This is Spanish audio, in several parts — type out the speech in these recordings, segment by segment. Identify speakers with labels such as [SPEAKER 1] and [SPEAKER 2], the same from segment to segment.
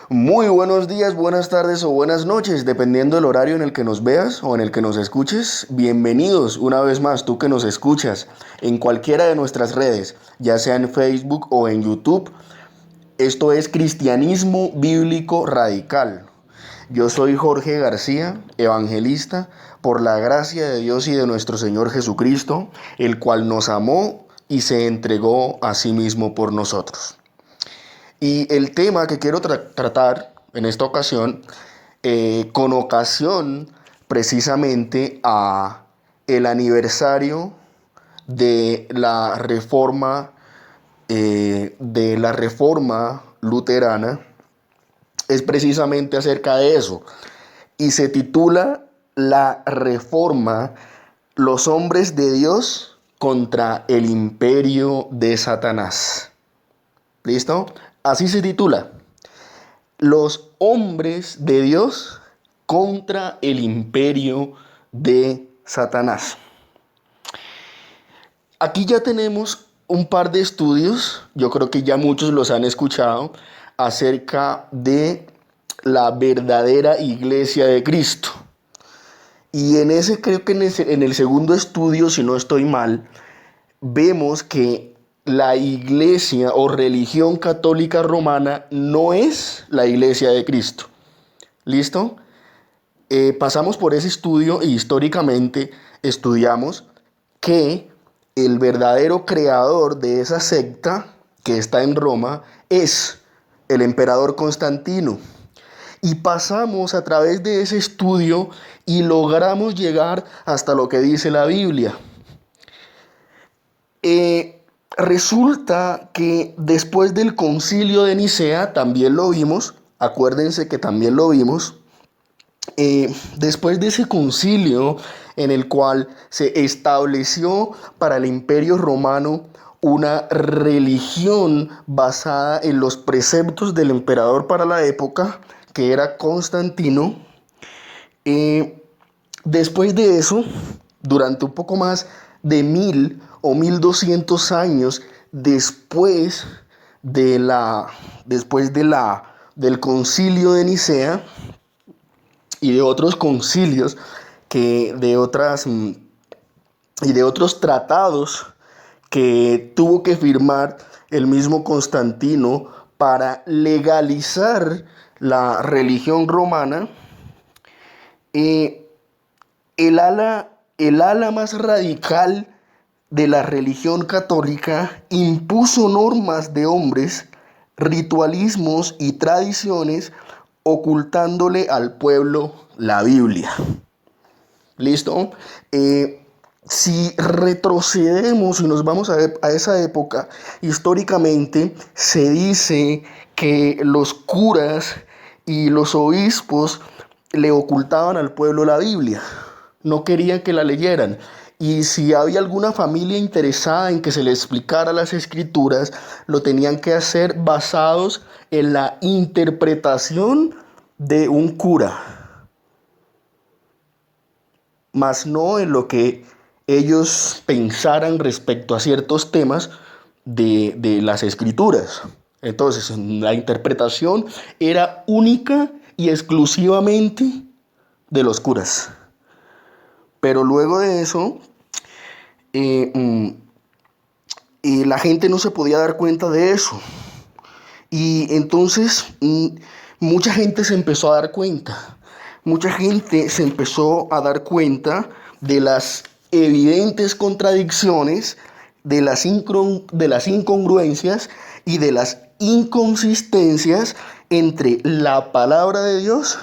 [SPEAKER 1] Muy buenos días, buenas tardes o buenas noches, dependiendo del horario en el que nos veas o en el que nos escuches. Bienvenidos una vez más, tú que nos escuchas en cualquiera de nuestras redes, ya sea en Facebook o en YouTube. Esto es Cristianismo Bíblico Radical. Yo soy Jorge García, evangelista, por la gracia de Dios y de nuestro Señor Jesucristo, el cual nos amó y se entregó a sí mismo por nosotros. Y el tema que quiero tratar en esta ocasión, con ocasión precisamente a el aniversario de la reforma luterana, es precisamente acerca de eso. Y se titula La Reforma, los hombres de Dios contra el imperio de Satanás. ¿Listo? Así se titula. Los hombres de Dios contra el imperio de Satanás. Aquí ya tenemos un par de estudios, yo creo que ya muchos los han escuchado, acerca de la verdadera iglesia de Cristo. Y en ese, creo que en el segundo estudio, si no estoy mal, vemos que la iglesia o religión católica romana no es la iglesia de Cristo. ¿Listo? Pasamos por ese estudio y históricamente estudiamos que el verdadero creador de esa secta que está en Roma es el emperador Constantino. Y pasamos a través de ese estudio y logramos llegar hasta lo que dice la Biblia. Resulta que después del concilio de Nicea, también lo vimos, acuérdense que también lo vimos, después de ese concilio en el cual se estableció para el imperio romano una religión basada en los preceptos del emperador para la época, que era Constantino. Después de eso, durante un poco más de 1200 años del concilio de Nicea y de otros concilios y de otros tratados que tuvo que firmar el mismo Constantino para legalizar la religión romana, el ala más radical de la religión católica impuso normas de hombres, ritualismos y tradiciones, ocultándole al pueblo la Biblia. ¿Listo? Si retrocedemos y nos vamos a esa época, históricamente se dice que los curas y los obispos le ocultaban al pueblo la Biblia. No querían que la leyeran. Y si había alguna familia interesada en que se le explicara las escrituras, lo tenían que hacer basados en la interpretación de un cura, más no en lo que ellos pensaran respecto a ciertos temas de las escrituras. Entonces, la interpretación era única y exclusivamente de los curas. Pero luego de eso, la gente no se podía dar cuenta de eso. Y entonces mucha gente se empezó a dar cuenta. Mucha gente se empezó a dar cuenta de las evidentes contradicciones, de las incongruencias y de las inconsistencias entre la palabra de Dios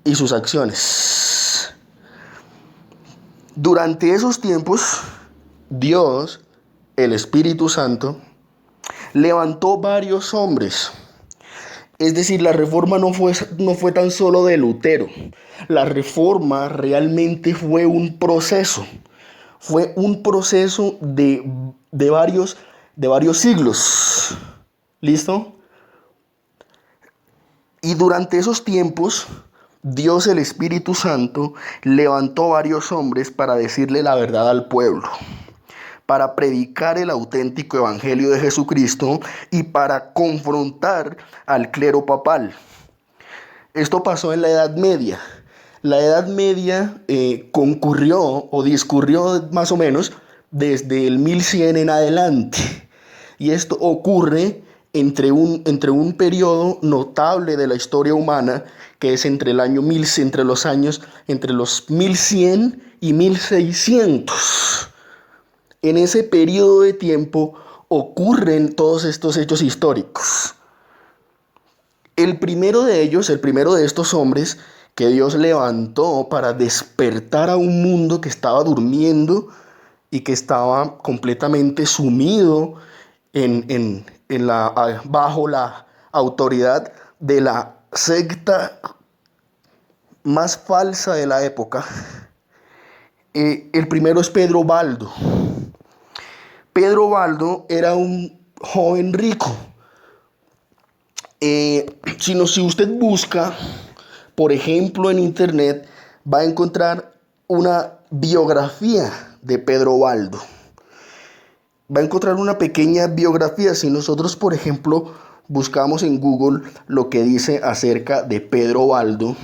[SPEAKER 1] y sus acciones. Durante esos tiempos, Dios, el Espíritu Santo, levantó varios hombres. Es decir, la reforma no fue tan solo de Lutero. La reforma realmente fue un proceso. Fue un proceso de varios siglos. ¿Listo? Y durante esos tiempos, Dios, el Espíritu Santo, levantó varios hombres para decirle la verdad al pueblo. para predicar el auténtico evangelio de Jesucristo y para confrontar al clero papal. Esto pasó en la Edad Media. La Edad Media concurrió o discurrió más o menos desde el 1100 en adelante. Y esto ocurre entre un periodo notable de la historia humana, que es entre los 1100 y 1600. En ese periodo de tiempo ocurren todos estos hechos históricos. El primero de estos hombres que Dios levantó para despertar a un mundo que estaba durmiendo y que estaba completamente sumido bajo la autoridad de la secta más falsa de la época. El primero es Pedro Baldo. Pedro Baldo era un joven rico. Si usted busca, por ejemplo, en internet, va a encontrar una biografía de Pedro Baldo. Va a encontrar una pequeña biografía. Si nosotros, por ejemplo, buscamos en Google lo que dice acerca de Pedro Baldo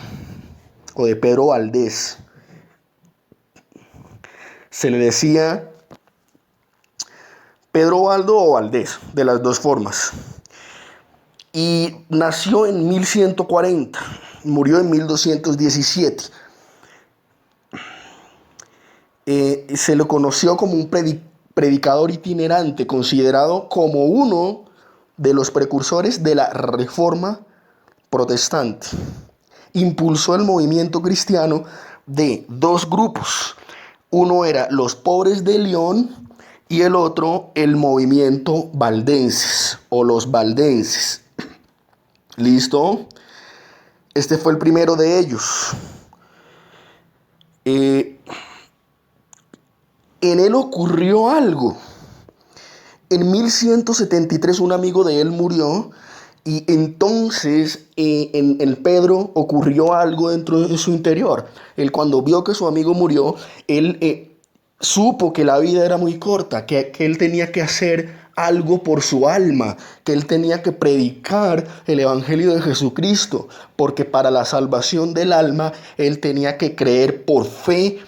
[SPEAKER 1] o de Pedro Valdés, se le decía Pedro Baldo o Valdés, de las dos formas. Y nació en 1140, murió en 1217. Se lo conoció como un predicador itinerante, considerado como uno de los precursores de la Reforma protestante. Impulsó el movimiento cristiano de dos grupos. Uno era los pobres de León y el otro el movimiento valdenses o los valdenses. ¿Listo? Este fue el primero de ellos. En él ocurrió algo. En 1173 un amigo de él murió y entonces en Pedro ocurrió algo dentro de su interior. Él, cuando vio que su amigo murió, él supo que la vida era muy corta, que él tenía que hacer algo por su alma, que él tenía que predicar el evangelio de Jesucristo, porque para la salvación del alma él tenía que creer por fe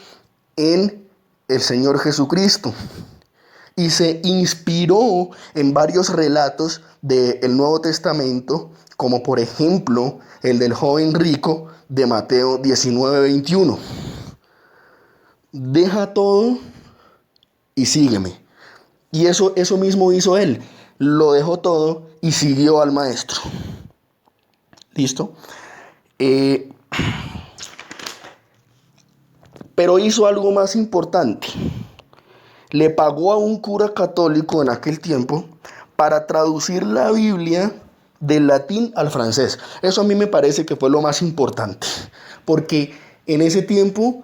[SPEAKER 1] en el Señor Jesucristo. Y se inspiró en varios relatos del Nuevo Testamento, como por ejemplo el del joven rico de Mateo 19:21. Deja todo y sígueme. Y eso mismo hizo él. Lo dejó todo y siguió al maestro. ¿Listo? Pero hizo algo más importante. Le pagó a un cura católico en aquel tiempo para traducir la Biblia del latín al francés. Eso a mí me parece que fue lo más importante, porque en ese tiempo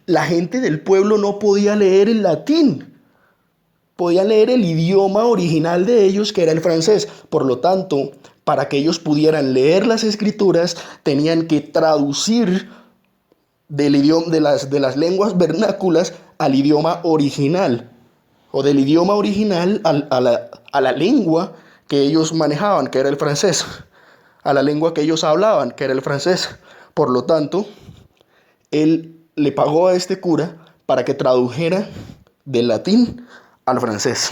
[SPEAKER 1] la gente del pueblo no podía leer el latín. Podían leer el idioma original de ellos, que era el francés. Por lo tanto, para que ellos pudieran leer las escrituras, tenían que traducir del idioma, de las lenguas vernáculas al idioma original, o del idioma original a la lengua que ellos manejaban, que era el francés, a la lengua que ellos hablaban, que era el francés. Por lo tanto, él le pagó a este cura para que tradujera del latín al francés.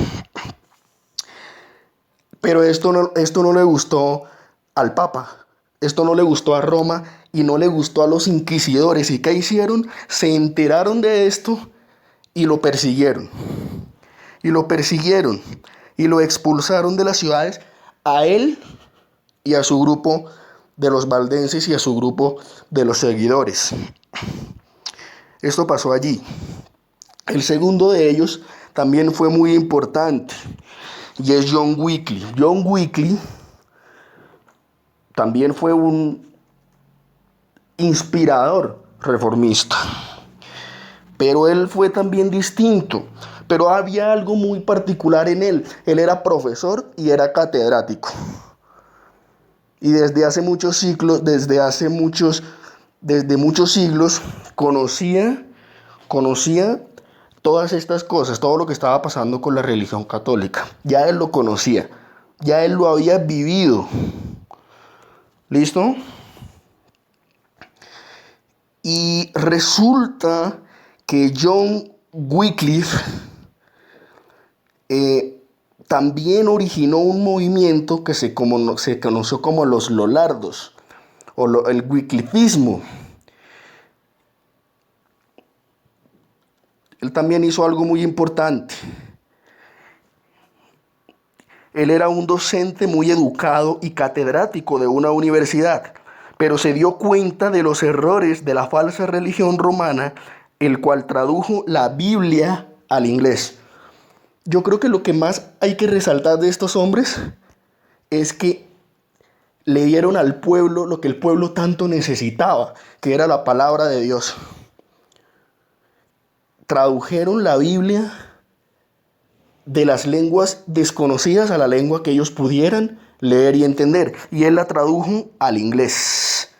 [SPEAKER 1] Pero esto no le gustó al Papa, esto no le gustó a Roma y no le gustó a los inquisidores. ¿Y qué hicieron? Se enteraron de esto y lo persiguieron. Y lo expulsaron de las ciudades, a él y a su grupo de los valdenses y a su grupo de los seguidores. Esto pasó allí. El segundo de ellos también fue muy importante, y es John Wycliffe. John Wycliffe también fue un inspirador reformista, pero él fue también distinto. Pero había algo muy particular en él. Él era profesor y era catedrático. Y desde muchos siglos, conocía todas estas cosas, todo lo que estaba pasando con la religión católica. Ya él lo conocía, ya él lo había vivido. ¿Listo? Y resulta que John Wycliffe también originó un movimiento que se conoció como los Lollardos o el Wyclifismo. Él también hizo algo muy importante. Él era un docente muy educado y catedrático de una universidad, pero se dio cuenta de los errores de la falsa religión romana, el cual tradujo la Biblia al inglés. Yo creo que lo que más hay que resaltar de estos hombres es que le dieron al pueblo lo que el pueblo tanto necesitaba, que era la palabra de Dios. Tradujeron la Biblia de las lenguas desconocidas a la lengua que ellos pudieran leer y entender. Y él la tradujo al inglés.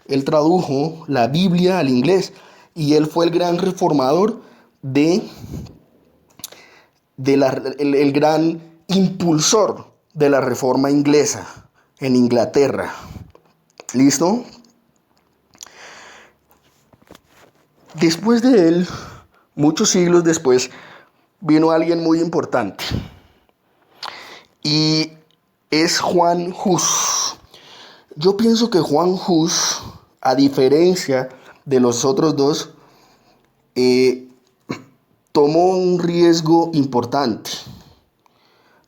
[SPEAKER 1] Él tradujo la Biblia al inglés. Y él fue el gran reformador el gran impulsor de la reforma inglesa en Inglaterra. ¿Listo? Después de él, muchos siglos después, vino alguien muy importante. Y es Juan Hus. Yo pienso que Juan Hus, a diferencia de los otros dos, tomó un riesgo importante,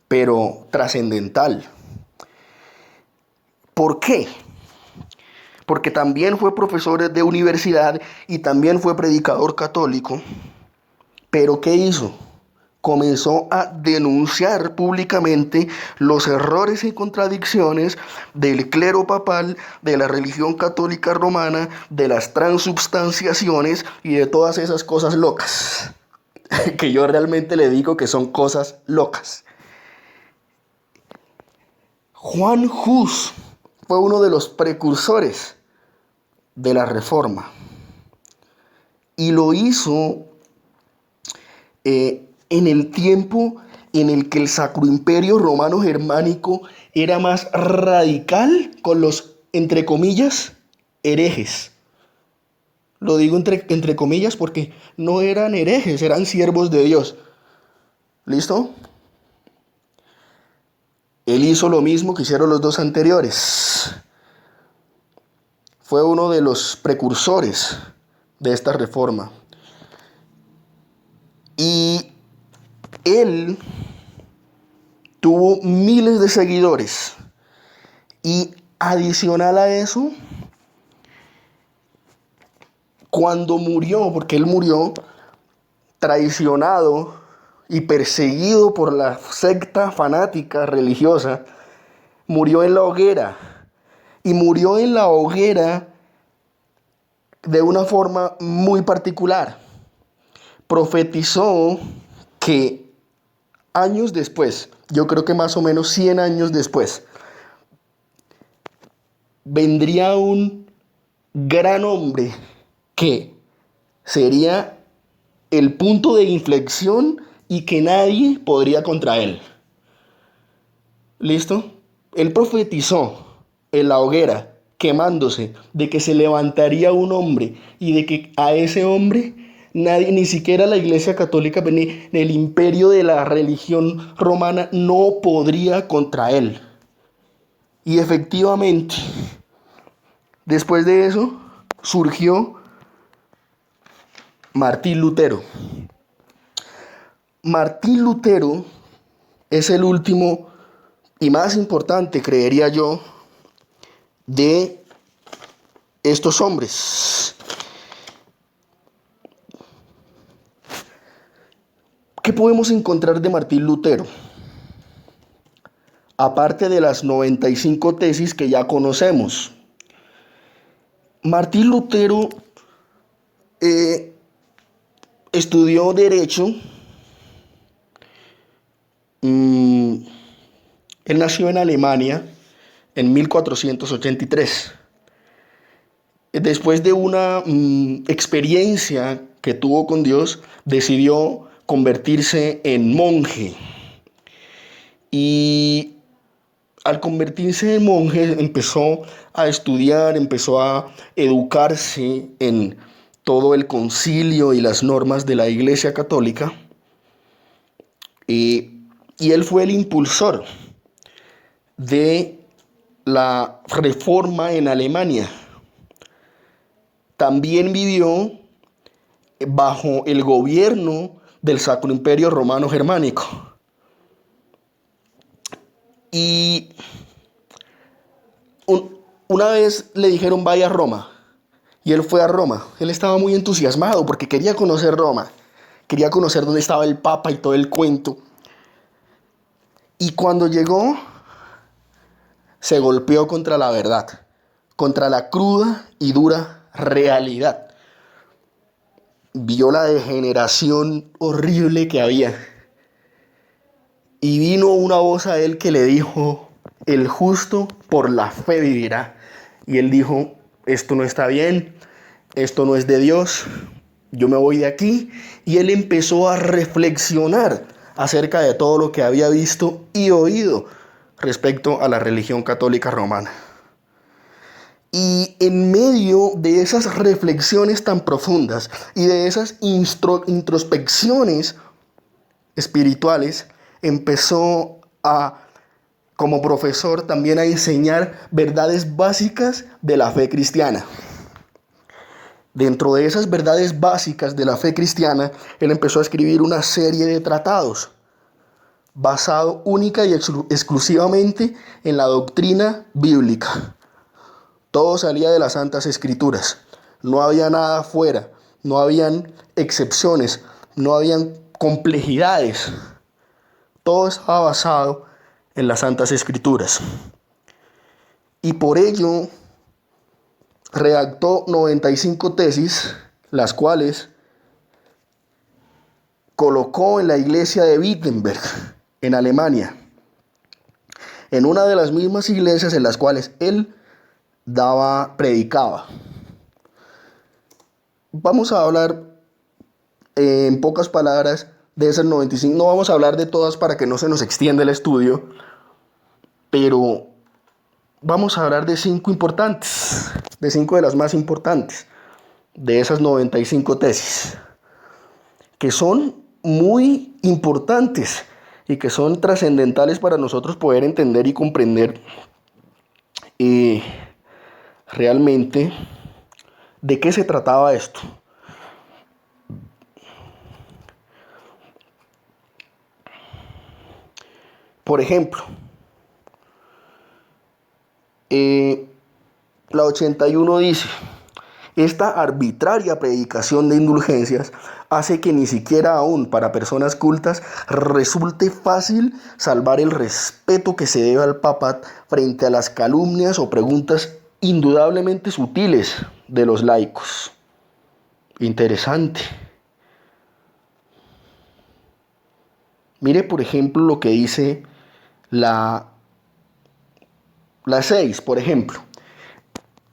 [SPEAKER 1] pero trascendental. ¿Por qué? Porque también fue profesor de universidad y también fue predicador católico. ¿Pero qué hizo? Comenzó a denunciar públicamente los errores y contradicciones del clero papal, de la religión católica romana, de las transubstanciaciones y de todas esas cosas locas, que yo realmente le digo que son cosas locas. Juan Hus fue uno de los precursores de la Reforma y lo hizo en el tiempo en el que el Sacro Imperio Romano Germánico era más radical con los, entre comillas, herejes. Lo digo entre comillas porque no eran herejes, eran siervos de Dios. ¿Listo? Él hizo lo mismo que hicieron los dos anteriores. Fue uno de los precursores de esta reforma. Y él tuvo miles de seguidores. Y adicional a eso, cuando murió, porque él murió traicionado y perseguido por la secta fanática religiosa, murió en la hoguera. Y murió en la hoguera de una forma muy particular. Profetizó que años después, yo creo que más o menos 100 años después, vendría un gran hombre que sería el punto de inflexión y que nadie podría contra él. ¿Listo? Él profetizó en la hoguera, quemándose, de que se levantaría un hombre y de que a ese hombre nadie, ni siquiera la Iglesia Católica, ni el imperio de la religión romana, no podría contra él. Y efectivamente, después de eso, surgió Martín Lutero. Martín Lutero es el último y más importante, creería yo, de estos hombres. ¿Qué podemos encontrar de Martín Lutero? Aparte de las 95 tesis que ya conocemos. Martín Lutero estudió Derecho. Él nació en Alemania en 1483. Después de una experiencia que tuvo con Dios, decidió convertirse en monje. Y al convertirse en monje empezó a estudiar, empezó a educarse en todo el concilio y las normas de la Iglesia Católica. Y él fue el impulsor de la reforma en Alemania. También vivió bajo el gobierno del Sacro Imperio Romano Germánico. Y una vez le dijeron vaya a Roma. Y él fue a Roma. Él estaba muy entusiasmado porque quería conocer Roma. Quería conocer dónde estaba el Papa y todo el cuento. Y cuando llegó, se golpeó contra la verdad, contra la cruda y dura realidad. Vio la degeneración horrible que había. Y vino una voz a él que le dijo, el justo por la fe vivirá. Y él dijo, esto no está bien, esto no es de Dios, yo me voy de aquí. Y él empezó a reflexionar acerca de todo lo que había visto y oído respecto a la religión católica romana. Y en medio de esas reflexiones tan profundas y de esas introspecciones espirituales, empezó como profesor también a enseñar verdades básicas de la fe cristiana. Dentro de esas verdades básicas de la fe cristiana, él empezó a escribir una serie de tratados basado única y exclusivamente en la doctrina bíblica. Todo salía de las Santas Escrituras. No había nada afuera, no habían excepciones, no habían complejidades. Todo estaba basado en las Santas Escrituras. Y por ello redactó 95 tesis, las cuales colocó en la iglesia de Wittenberg, en Alemania, en una de las mismas iglesias en las cuales él predicaba. Vamos a hablar en pocas palabras de esas 95. No vamos a hablar de todas para que no se nos extienda el estudio, pero vamos a hablar de 5 importantes, de 5 de las más importantes de esas 95 tesis, que son muy importantes y que son trascendentales para nosotros poder entender y comprender realmente de qué se trataba esto. Por ejemplo, la 81 dice, esta arbitraria predicación de indulgencias hace que ni siquiera aún para personas cultas resulte fácil salvar el respeto que se debe al Papa frente a las calumnias o preguntas indudablemente sutiles de los laicos. Interesante. Mire, por ejemplo, lo que dice la 6, por ejemplo.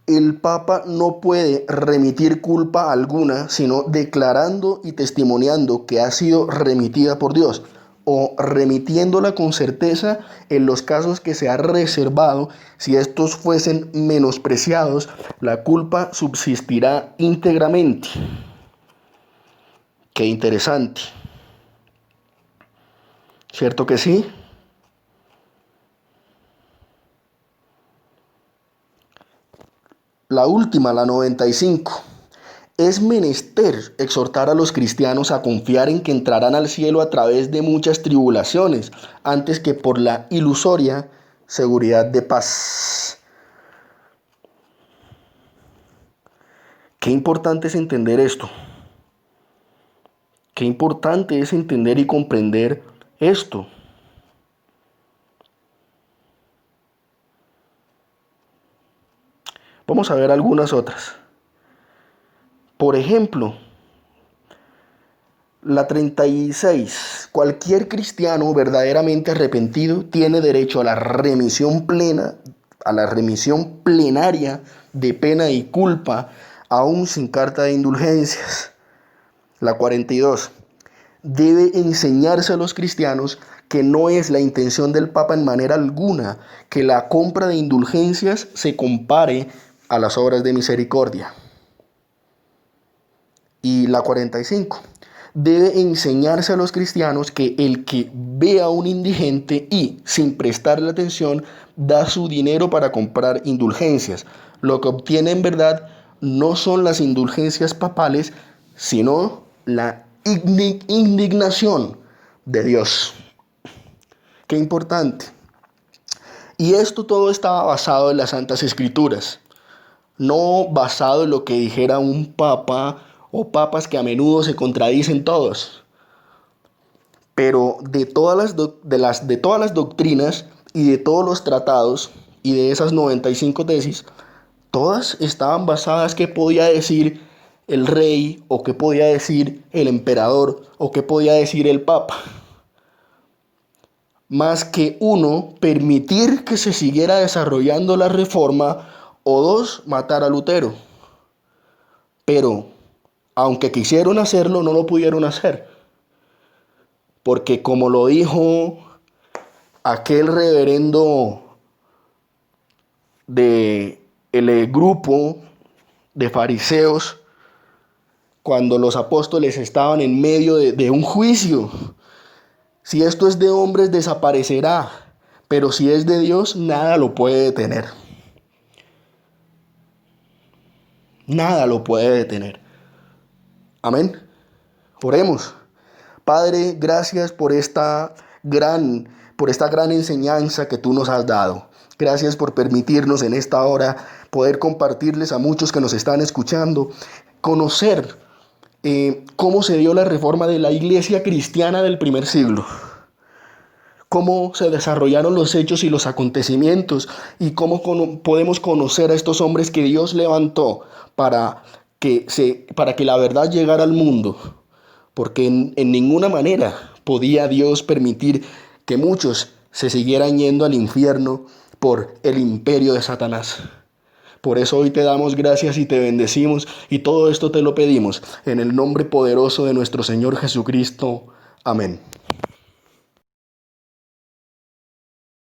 [SPEAKER 1] El Papa no puede remitir culpa alguna, sino declarando y testimoniando que ha sido remitida por Dios, o remitiéndola con certeza en los casos que se ha reservado. Si estos fuesen menospreciados, la culpa subsistirá íntegramente. Qué interesante. ¿Cierto que sí? La última, la 95. Es menester exhortar a los cristianos a confiar en que entrarán al cielo a través de muchas tribulaciones, antes que por la ilusoria seguridad de paz. Qué importante es entender esto. Qué importante es entender y comprender esto. Vamos a ver algunas otras. Por ejemplo, la 36. Cualquier cristiano verdaderamente arrepentido tiene derecho a la remisión plena, a la remisión plenaria de pena y culpa, aún sin carta de indulgencias. La 42. Debe enseñarse a los cristianos que no es la intención del Papa en manera alguna que la compra de indulgencias se compare a las obras de misericordia. Y la 45. Debe enseñarse a los cristianos que el que ve a un indigente y, sin prestarle atención, da su dinero para comprar indulgencias. Lo que obtiene en verdad no son las indulgencias papales, sino la indignación de Dios. Qué importante. Y esto todo estaba basado en las Santas Escrituras, no basado en lo que dijera un papa o papas que a menudo se contradicen todos. Pero de todas las doctrinas y de todos los tratados y de esas 95 tesis, todas estaban basadas qué podía decir el rey o qué podía decir el emperador o qué podía decir el papa. Más que uno, permitir que se siguiera desarrollando la reforma, o dos, matar a Lutero. Pero, aunque quisieron hacerlo, no lo pudieron hacer. Porque como lo dijo aquel reverendo de el grupo de fariseos, cuando los apóstoles estaban en medio de un juicio: si esto es de hombres, desaparecerá, pero si es de Dios, nada lo puede detener. Nada lo puede detener. Amén. Oremos. Padre, gracias por esta gran enseñanza que tú nos has dado. Gracias por permitirnos en esta hora poder compartirles a muchos que nos están escuchando, conocer cómo se dio la reforma de la iglesia cristiana del primer siglo. Cómo se desarrollaron los hechos y los acontecimientos y cómo podemos conocer a estos hombres que Dios levantó para que la verdad llegara al mundo. Porque en ninguna manera podía Dios permitir que muchos se siguieran yendo al infierno por el imperio de Satanás. Por eso hoy te damos gracias y te bendecimos, y todo esto te lo pedimos en el nombre poderoso de nuestro Señor Jesucristo. Amén.